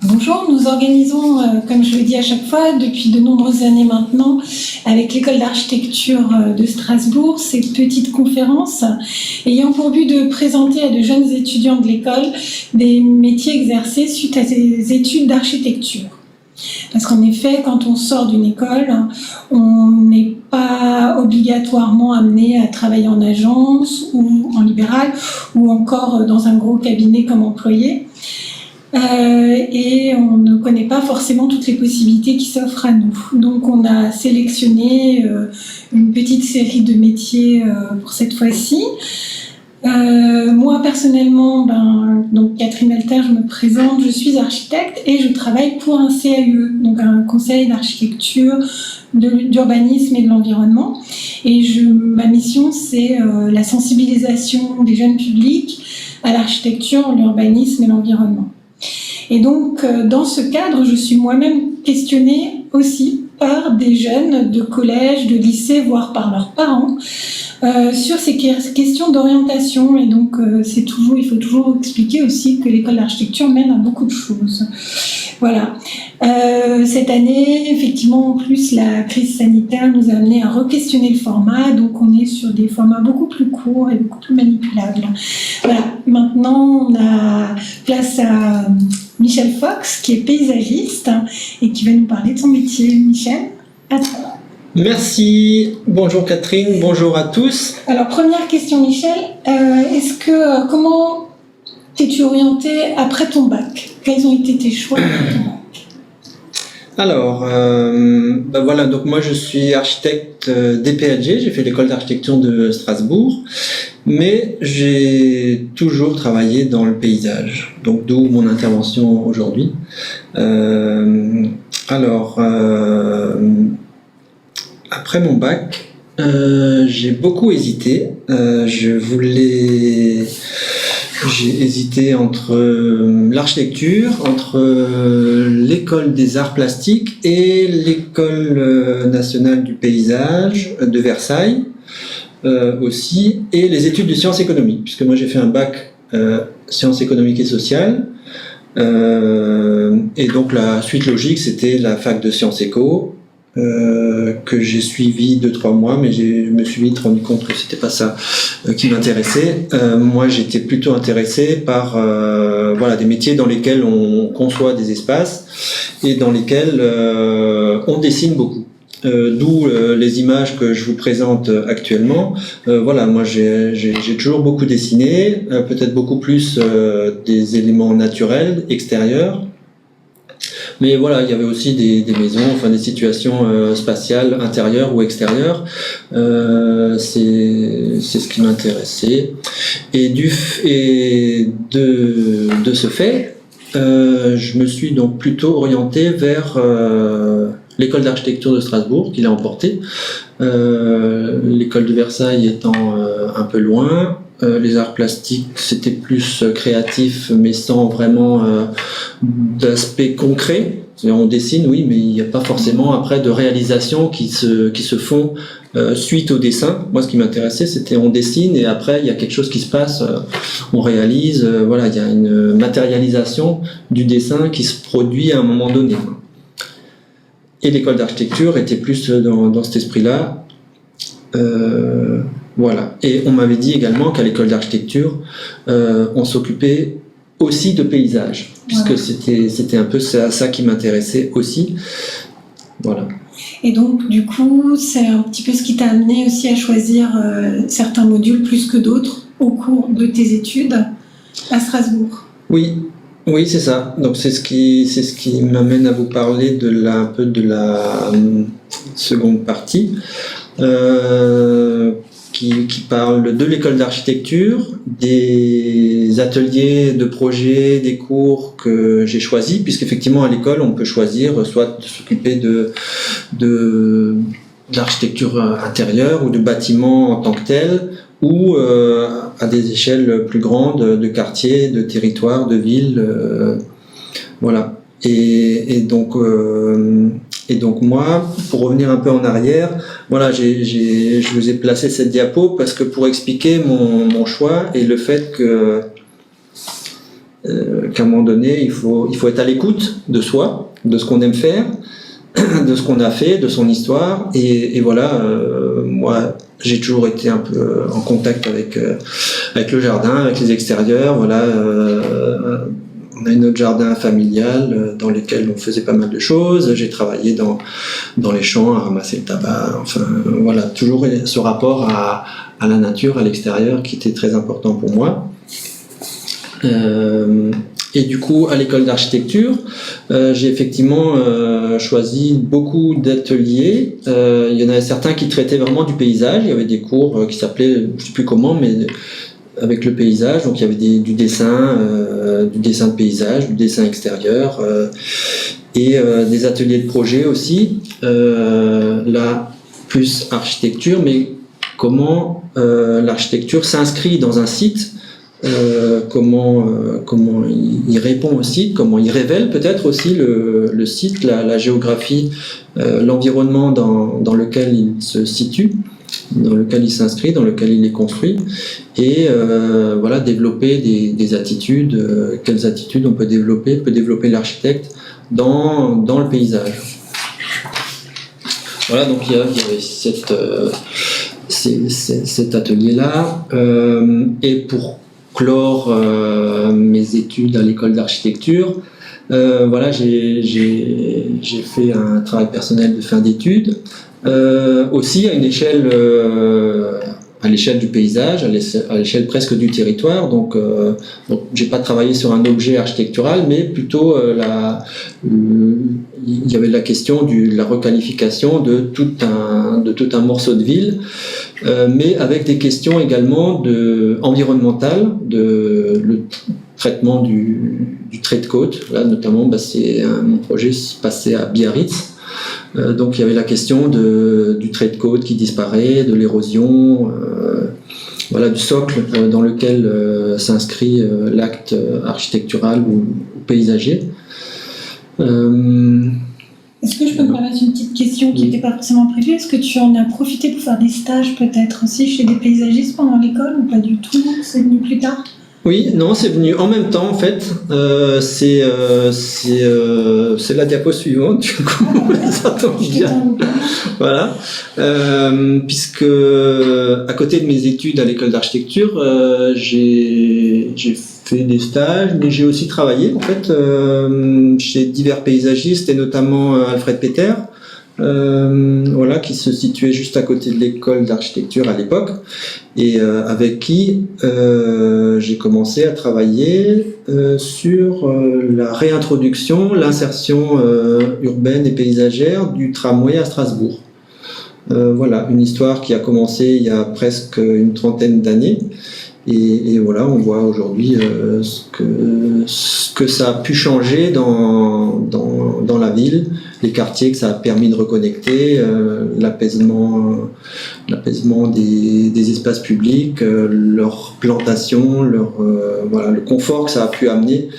Bonjour, nous organisons, comme je le dis à chaque fois, depuis de nombreuses années maintenant, avec l'école d'architecture de Strasbourg, ces petites conférences ayant pour but de présenter à de jeunes étudiants de l'école des métiers exercés suite à des études d'architecture. Parce qu'en effet, quand on sort d'une école, on n'est pas obligatoirement amené à travailler en agence ou en libéral ou encore dans un gros cabinet comme employé. Et on ne connaît pas forcément toutes les possibilités qui s'offrent à nous. Donc on a sélectionné une petite série de métiers pour cette fois-ci. Moi personnellement, donc Catherine Alter, je me présente, je suis architecte et je travaille pour un CAUE, donc un conseil d'architecture, d'urbanisme et de l'environnement. Et ma mission, c'est la sensibilisation des jeunes publics à l'architecture, l'urbanisme et l'environnement. Et donc, dans ce cadre, je suis moi-même questionnée aussi par des jeunes de collège, de lycée, voire par leurs parents, sur ces questions d'orientation. Et donc, il faut toujours expliquer aussi que l'école d'architecture mène à beaucoup de choses. Voilà. Cette année, effectivement, en plus, la crise sanitaire nous a amené à re-questionner le format. Donc, on est sur des formats beaucoup plus courts et beaucoup plus manipulables. Voilà. Maintenant, on a place à Michel Fox, qui est paysagiste et qui va nous parler de son métier. Michel, à toi. Merci. Bonjour Catherine, bonjour à tous. Alors, première question, Michel. Comment t'es-tu orienté après ton bac? Quels ont été tes choix après ton bac? Alors, voilà, donc moi je suis architecte DPAG, j'ai fait l'école d'architecture de Strasbourg, mais j'ai toujours travaillé dans le paysage, donc d'où mon intervention aujourd'hui. Après mon bac, j'ai beaucoup hésité. J'ai hésité entre l'architecture, entre l'école des arts plastiques et l'école nationale du paysage de Versailles aussi, et les études de sciences économiques, puisque moi j'ai fait un bac sciences économiques et sociales. Et donc la suite logique, c'était la fac de sciences éco, que j'ai suivi 2-3 mois, mais je me suis vite rendu compte que c'était pas ça qui m'intéressait. Moi, j'étais plutôt intéressé par des métiers dans lesquels on conçoit des espaces et dans lesquels on dessine beaucoup. D'où les images que je vous présente actuellement. Moi j'ai toujours beaucoup dessiné, peut-être beaucoup plus des éléments naturels, extérieurs. Mais voilà, il y avait aussi des maisons, enfin des situations spatiales, intérieures ou extérieures. C'est ce qui m'intéressait. Et de ce fait, je me suis donc plutôt orienté vers l'école d'architecture de Strasbourg, qui l'a emporté. L'école de Versailles étant un peu loin. Les arts plastiques, c'était plus créatif, mais sans vraiment d'aspect concret. On dessine, oui, mais il n'y a pas forcément après de réalisation qui se font suite au dessin. Moi, ce qui m'intéressait, c'était on dessine et après, il y a quelque chose qui se passe, on réalise, il y a une matérialisation du dessin qui se produit à un moment donné. Et l'école d'architecture était plus dans cet esprit-là. Et on m'avait dit également qu'à l'école d'architecture, on s'occupait aussi de paysage, puisque c'était un peu ça qui m'intéressait aussi. Voilà. Et donc, du coup, c'est un petit peu ce qui t'a amené aussi à choisir certains modules plus que d'autres au cours de tes études à Strasbourg. Oui, c'est ça. Donc c'est ce qui m'amène à vous parler un peu de la seconde partie. Qui parle de l'école d'architecture, des ateliers de projets, des cours que j'ai choisis, puisqu'effectivement à l'école on peut choisir soit de s'occuper d'architecture intérieure ou de bâtiments en tant que tel, ou à des échelles plus grandes de quartiers, de territoires, de villes, voilà. Et donc moi, pour revenir un peu en arrière, voilà, je vous ai placé cette diapo parce que pour expliquer mon choix et le fait que qu'à un moment donné, il faut être à l'écoute de soi, de ce qu'on aime faire, de ce qu'on a fait, de son histoire. Et voilà, moi, j'ai toujours été un peu en contact avec le jardin, avec les extérieurs. Voilà, on a notre jardin familial dans lequel on faisait pas mal de choses. J'ai travaillé dans les champs à ramasser le tabac. Enfin, voilà, toujours ce rapport à la nature, à l'extérieur, qui était très important pour moi. Et du coup, à l'école d'architecture, j'ai effectivement choisi beaucoup d'ateliers. Il y en avait certains qui traitaient vraiment du paysage. Il y avait des cours qui s'appelaient, je ne sais plus comment, mais avec le paysage. Donc il y avait du dessin de paysage, du dessin extérieur, et des ateliers de projet aussi. Là, plus architecture, mais comment l'architecture s'inscrit dans un site. Comment il répond au site, comment il révèle peut-être aussi le site, la géographie, l'environnement dans lequel il se situe, dans lequel il s'inscrit, dans lequel il est construit, et voilà, développer des attitudes, quelles attitudes on peut développer l'architecte dans le paysage. Voilà, donc il y avait cet atelier-là, et pour clore mes études à l'école d'architecture, voilà, j'ai fait un travail personnel de fin d'études, aussi à une échelle, à l'échelle du paysage, à l'échelle presque du territoire. Donc j'ai pas travaillé sur un objet architectural, mais plutôt il y avait la question de la requalification de tout un morceau de ville, mais avec des questions également environnementales, le traitement du trait de côte. Là, notamment, c'est mon projet passé à Biarritz. Donc il y avait la question du trait de côte qui disparaît, de l'érosion, voilà, du socle dans lequel s'inscrit l'acte architectural ou paysager. Est-ce que je peux te permettre une petite question qui n'était pas forcément prévue? Est-ce que tu en as profité pour faire des stages peut-être aussi chez des paysagistes pendant l'école ou pas du tout? C'est venu plus tard? Oui, non, c'est venu en même temps en fait. C'est la diapo suivante, du coup, ça tombe bien. Voilà, puisque à côté de mes études à l'école d'architecture, j'ai fait des stages, mais j'ai aussi travaillé en fait chez divers paysagistes et notamment Alfred Peter. Voilà, qui se situait juste à côté de l'école d'architecture à l'époque, et avec qui j'ai commencé à travailler sur la réintroduction, l'insertion urbaine et paysagère du tramway à Strasbourg. Voilà, une histoire qui a commencé il y a presque une trentaine d'années. Et voilà, on voit aujourd'hui ce que ça a pu changer dans la ville, les quartiers que ça a permis de reconnecter, l'apaisement des espaces publics, leur plantation, voilà, le confort que ça a pu amener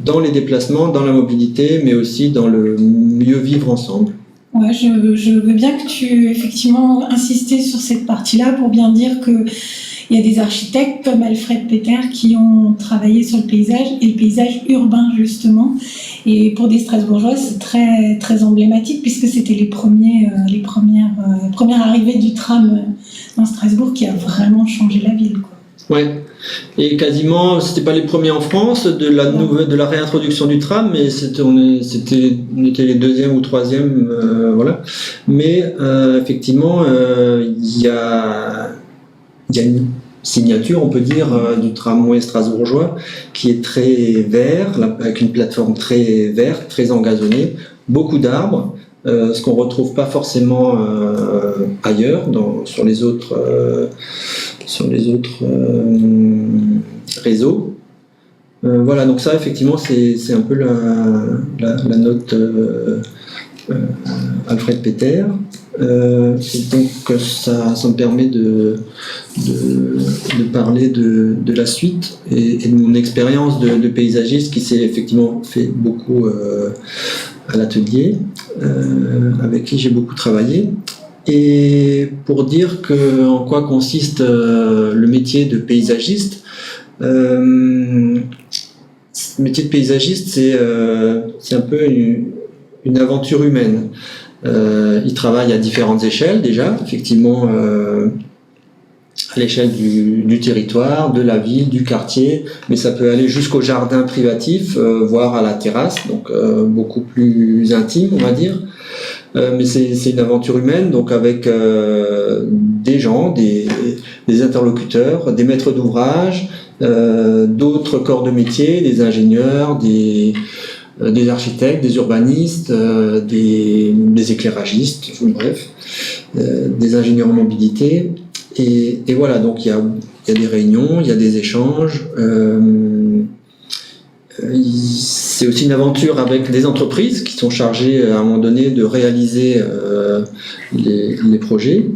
dans les déplacements, dans la mobilité, mais aussi dans le mieux vivre ensemble. Ouais, je veux bien que tu effectivement insistes sur cette partie-là pour bien dire que il y a des architectes comme Alfred Peter qui ont travaillé sur le paysage et le paysage urbain justement. Et pour des Strasbourgeois, c'est très très emblématique puisque c'était les premières arrivées du tram dans Strasbourg qui a vraiment changé la ville, quoi. Ouais. Et quasiment, c'était pas les premiers en France de la réintroduction du tram, mais on était les deuxièmes ou troisièmes, voilà. Mais effectivement, il y a une signature, on peut dire, du tramway strasbourgeois qui est très vert, avec une plateforme très verte, très engazonnée, beaucoup d'arbres, ce qu'on retrouve pas forcément ailleurs, sur les autres réseaux. Voilà, donc ça effectivement c'est un peu la note Alfred Peter. Et donc ça me permet de parler de la suite et de mon expérience de paysagiste qui s'est effectivement fait beaucoup à l'atelier, avec qui j'ai beaucoup travaillé. Et pour dire en quoi consiste le métier de paysagiste, le métier de paysagiste, c'est un peu une aventure humaine. Il travaille à différentes échelles déjà, effectivement, à l'échelle du territoire, de la ville, du quartier, mais ça peut aller jusqu'au jardin privatif, voire à la terrasse, donc beaucoup plus intime, on va dire. Mais c'est une aventure humaine, donc avec des gens, des interlocuteurs, des maîtres d'ouvrage, d'autres corps de métier, des ingénieurs, des architectes, des urbanistes, des éclairagistes, bref, des ingénieurs en mobilité. Et voilà, donc il y a des réunions, il y a des échanges. C'est aussi une aventure avec des entreprises qui sont chargées à un moment donné de réaliser les projets.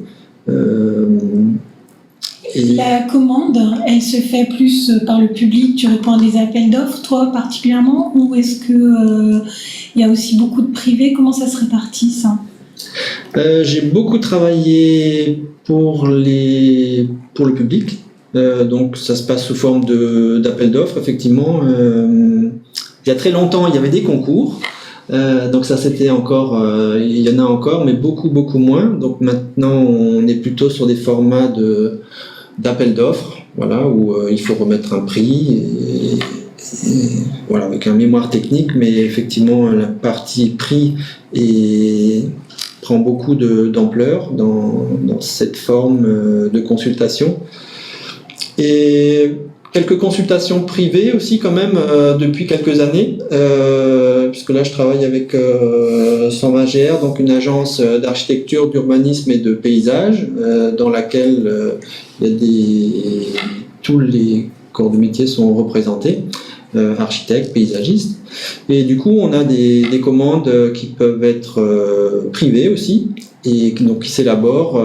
La commande, elle se fait plus par le public, tu réponds à des appels d'offres, toi particulièrement, ou est-ce que il y a aussi beaucoup de privés? Comment ça se répartit, ça? J'ai beaucoup travaillé pour le public, donc ça se passe sous forme d'appels d'offres, effectivement. Il y a très longtemps, il y avait des concours. Donc ça c'était encore, il y en a encore, mais beaucoup moins. Donc maintenant on est plutôt sur des formats d'appel d'offres, voilà, où il faut remettre un prix et voilà, avec un mémoire technique, mais effectivement la partie prix prend beaucoup d'ampleur dans cette forme de consultation. Et quelques consultations privées aussi quand même depuis quelques années, puisque là je travaille avec 120 GR, donc une agence d'architecture, d'urbanisme et de paysage, dans laquelle tous les corps de métier sont représentés, architectes, paysagistes. Et du coup on a des commandes qui peuvent être privées aussi, et donc qui s'élaborent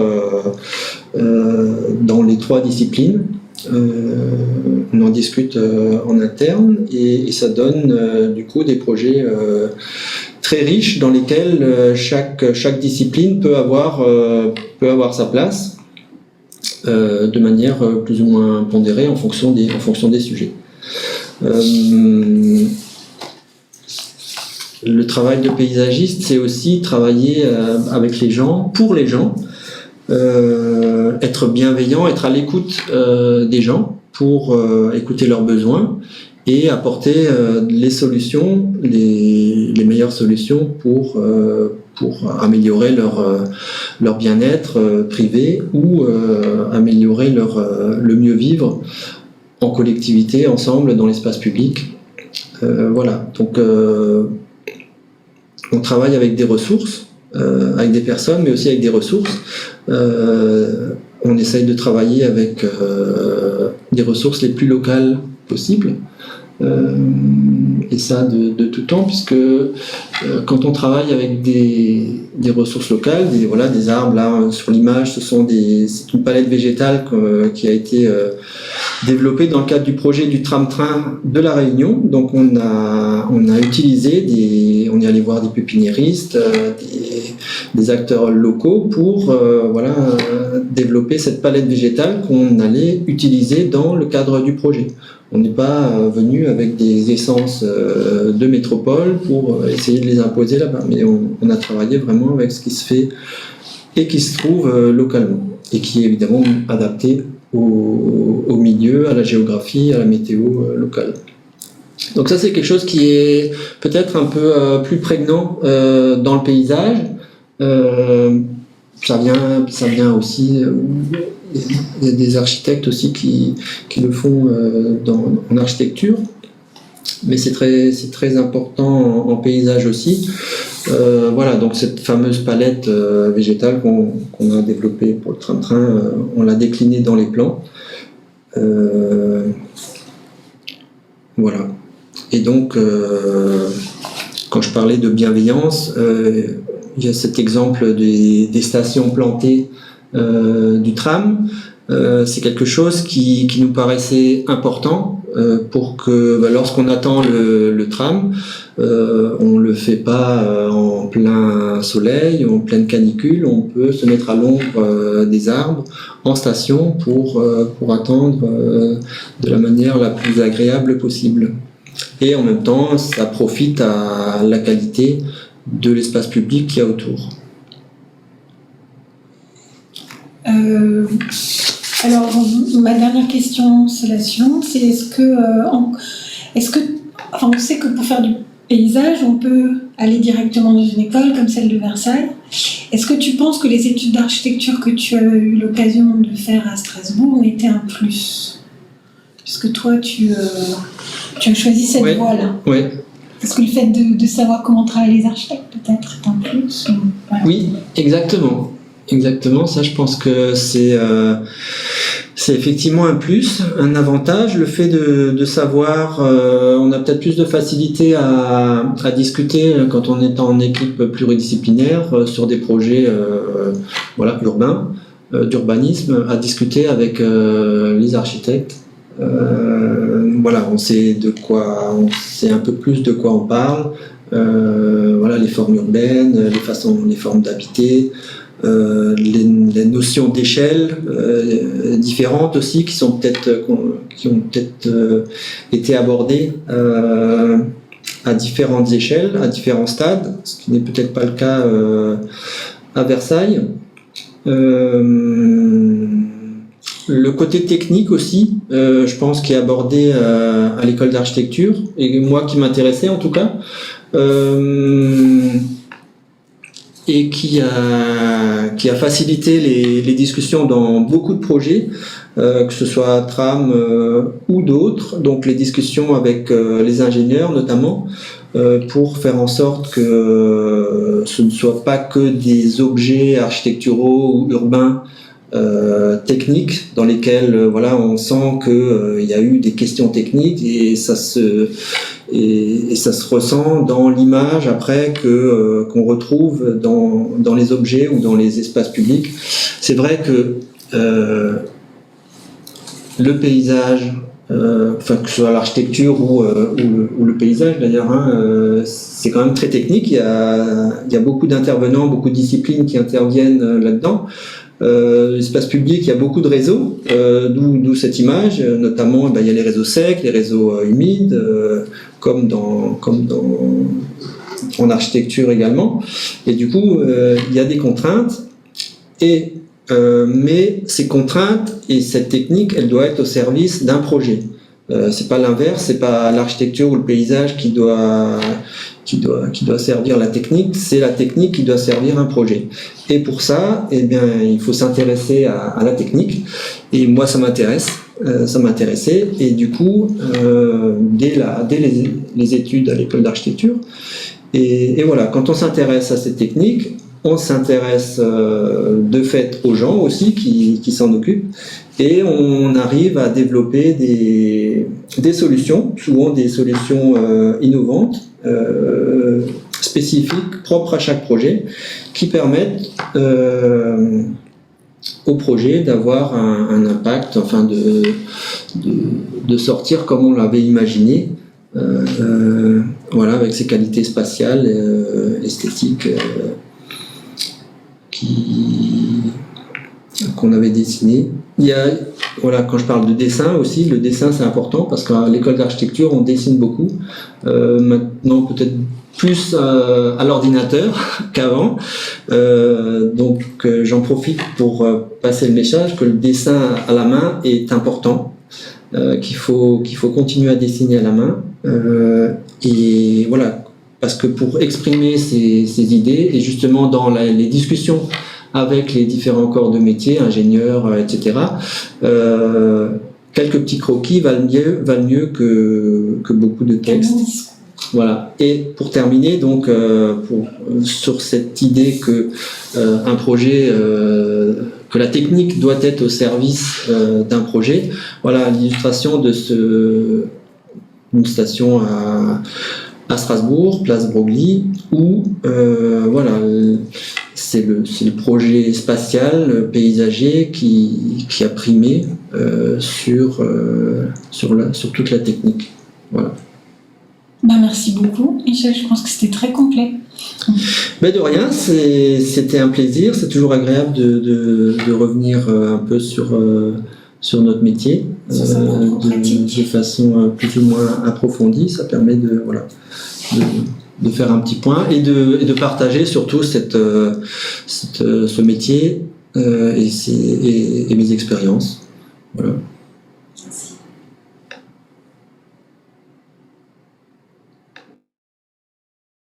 dans les 3 disciplines. On en discute en interne et ça donne du coup des projets très riches dans lesquels chaque discipline peut avoir sa place de manière plus ou moins pondérée en fonction des sujets. Le travail de paysagiste, c'est aussi travailler avec les gens, pour les gens, être bienveillant, être à l'écoute des gens pour écouter leurs besoins et apporter les solutions, les meilleures solutions pour améliorer leur bien-être privé ou améliorer le mieux vivre en collectivité, ensemble, dans l'espace public. Voilà, donc on travaille avec des ressources, avec des personnes, mais aussi avec des ressources. On essaye de travailler avec des ressources les plus locales possibles. Et ça de tout temps, puisque quand on travaille avec des ressources locales, des arbres, là sur l'image, c'est une palette végétale qui a été développée dans le cadre du projet du tram-train de La Réunion. Donc on a utilisé on est allé voir des pépiniéristes, des acteurs locaux pour développer cette palette végétale qu'on allait utiliser dans le cadre du projet. On n'est pas venu avec des essences de métropole pour essayer de les imposer là-bas, mais on a travaillé vraiment avec ce qui se fait et qui se trouve localement, et qui est évidemment adapté au milieu, à la géographie, à la météo locale. Donc ça, c'est quelque chose qui est peut-être un peu plus prégnant dans le paysage. Ça vient aussi... Il y a des architectes aussi qui le font en architecture, mais c'est très important en paysage aussi. Voilà, donc cette fameuse palette végétale qu'on a développée pour le tram-train, on l'a déclinée dans les plans. Voilà. Et donc, quand je parlais de bienveillance, il y a cet exemple des stations plantées du tram. C'est quelque chose qui nous paraissait important pour que lorsqu'on attend le tram, on le fait pas en plein soleil, en pleine canicule. On peut se mettre à l'ombre des arbres en station pour attendre de la manière la plus agréable possible. Et en même temps, ça profite à la qualité de l'espace public qu'il y a autour. Alors, ma dernière question, c'est la suivante, c'est on sait que pour faire du paysage, on peut aller directement dans une école comme celle de Versailles. Est-ce que tu penses que les études d'architecture que tu as eu l'occasion de faire à Strasbourg ont été un plus? Puisque toi, tu as choisi cette voie-là. Oui. Est-ce que le fait de savoir comment travaillent les architectes peut-être est un plus voilà. Oui, exactement. Exactement, ça je pense que c'est effectivement un plus, un avantage, le fait de savoir, on a peut-être plus de facilité à discuter quand on est en équipe pluridisciplinaire sur des projets urbains, d'urbanisme, à discuter avec les architectes. On sait un peu plus de quoi on parle, les formes urbaines, les formes d'habiter. Les notions d'échelle différentes aussi qui ont peut-être été abordées à différentes échelles, à différents stades, ce qui n'est peut-être pas le cas à Versailles. Le côté technique aussi, je pense, qui est abordé à l'école d'architecture, et moi qui m'intéressais en tout cas, et qui a facilité les discussions dans beaucoup de projets, que ce soit Tram ou d'autres, donc les discussions avec les ingénieurs notamment, pour faire en sorte que ce ne soit pas que des objets architecturaux ou urbains techniques dans lesquels on sent qu'il y a eu des questions techniques et ça se ressent dans l'image après qu'on retrouve dans les objets ou dans les espaces publics. C'est vrai que le paysage, que ce soit l'architecture ou le paysage d'ailleurs, c'est quand même très technique. Il y a beaucoup d'intervenants, beaucoup de disciplines qui interviennent là-dedans. L'espace public, il y a beaucoup de réseaux, d'où cette image, notamment il y a les réseaux secs, les réseaux humides, comme en architecture également. Et du coup, il y a des contraintes, mais ces contraintes et cette technique, elle doit être au service d'un projet. C'est pas l'inverse, c'est pas l'architecture ou le paysage qui doit servir la technique, c'est la technique qui doit servir un projet. Et pour ça, il faut s'intéresser à la technique. Et moi, ça m'intéressait. Et du coup, dès les études à l'école d'architecture, et voilà, quand on s'intéresse à cette technique, on s'intéresse de fait aux gens aussi qui s'en occupent, et on arrive à développer des solutions, souvent des solutions innovantes, spécifiques, propres à chaque projet, qui permettent au projet d'avoir un impact, enfin de sortir comme on l'avait imaginé, avec ses qualités spatiales, esthétiques, qu'on avait dessiné. Il y a, quand je parle de dessin aussi, le dessin c'est important parce qu'à l'école d'architecture on dessine beaucoup, maintenant peut-être plus à l'ordinateur qu'avant, donc j'en profite pour passer le message que le dessin à la main est important, qu'il faut continuer à dessiner à la main, et voilà, parce que pour exprimer ces idées, et justement dans les discussions avec les différents corps de métier, ingénieurs, etc., quelques petits croquis valent mieux que beaucoup de textes. Voilà. Et pour terminer, donc, sur cette idée que un projet, que la technique doit être au service d'un projet, voilà l'illustration d'une station à Strasbourg, place Broglie, où c'est le projet spatial, paysager qui a primé sur toute la technique. Voilà. Merci beaucoup, Michel. Je pense que c'était très complet. De rien, c'était un plaisir. C'est toujours agréable de revenir un peu sur sur notre métier de façon plus ou moins approfondie. Ça permet de faire un petit point et de partager surtout ce métier et mes expériences. Voilà.